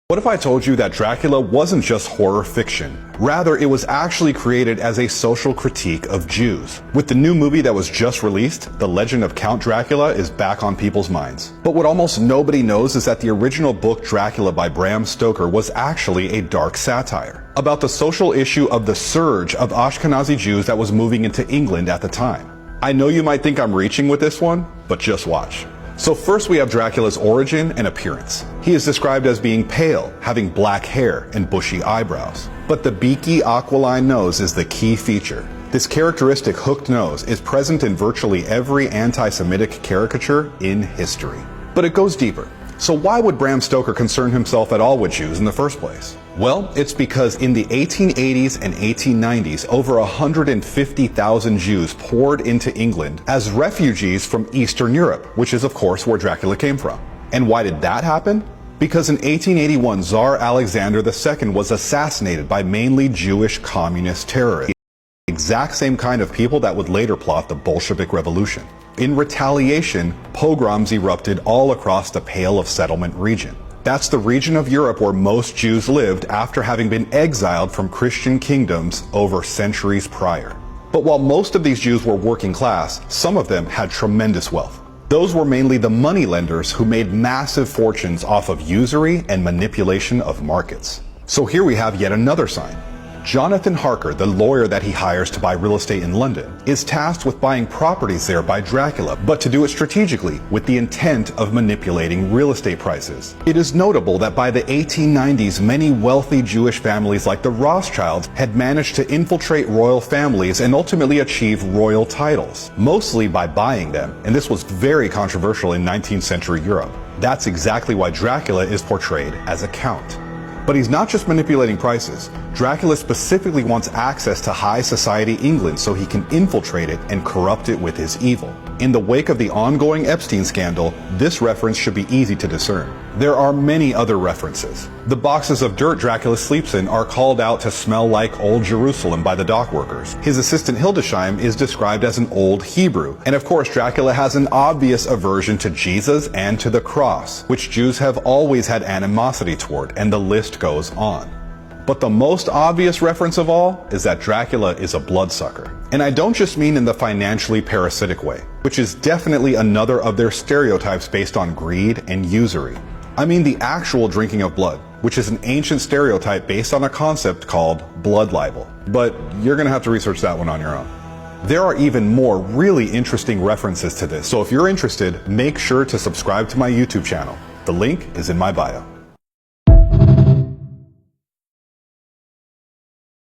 What if I told you that Dracula wasn't just horror fiction? Rather, it was actually created as a social critique of Jews. With the new movie that was just released, the legend of Count Dracula is back on people's minds. But what almost nobody knows is that the original book Dracula by Bram Stoker was actually a dark satire about the social issue of the surge of Ashkenazi Jews that was moving into England at the time. I know you might think I'm reaching with this one, but just watch. So first we have Dracula's origin and appearance. He is described as being pale, having black hair and bushy eyebrows. But the beaky aquiline nose is the key feature. This characteristic hooked nose is present in virtually every anti-Semitic caricature in history. But it goes deeper. So why would Bram Stoker concern himself at all with Jews in the first place? Well, it's because in the 1880s and 1890s, over 150,000 Jews poured into England as refugees from Eastern Europe, which is of course where Dracula came from. And why did that happen? Because in 1881, Tsar Alexander II was assassinated by mainly Jewish communist terrorists, the exact same kind of people that would later plot the Bolshevik Revolution. In retaliation, pogroms erupted all across the Pale of Settlement region. That's the region of Europe where most Jews lived after having been exiled from Christian kingdoms over centuries prior. But while most of these Jews were working class, some of them had tremendous wealth. Those were mainly the moneylenders who made massive fortunes off of usury and manipulation of markets. So here we have yet another sign. Jonathan Harker, the lawyer that he hires to buy real estate in London, is tasked with buying properties there by Dracula, but to do it strategically with the intent of manipulating real estate prices. It is notable that by the 1890s, many wealthy Jewish families like the Rothschilds had managed to infiltrate royal families and ultimately achieve royal titles, mostly by buying them, and this was very controversial in 19th century Europe. That's exactly why Dracula is portrayed as a count. But he's not just manipulating prices. Dracula specifically wants access to high society England so he can infiltrate it and corrupt it with his evil. In the wake of the ongoing Epstein scandal, this reference should be easy to discern. There are many other references. The boxes of dirt Dracula sleeps in are called out to smell like Old Jerusalem by the dock workers. His assistant Hildesheim is described as an old Hebrew. And of course, Dracula has an obvious aversion to Jesus and to the cross, which Jews have always had animosity toward, and the list goes on. But the most obvious reference of all is that Dracula is a bloodsucker. And I don't just mean in the financially parasitic way, which is definitely another of their stereotypes based on greed and usury. I mean the actual drinking of blood, which is an ancient stereotype based on a concept called blood libel. But you're gonna have to research that one on your own. There are even more really interesting references to this, so if you're interested, make sure to subscribe to my YouTube channel. The link is in my bio.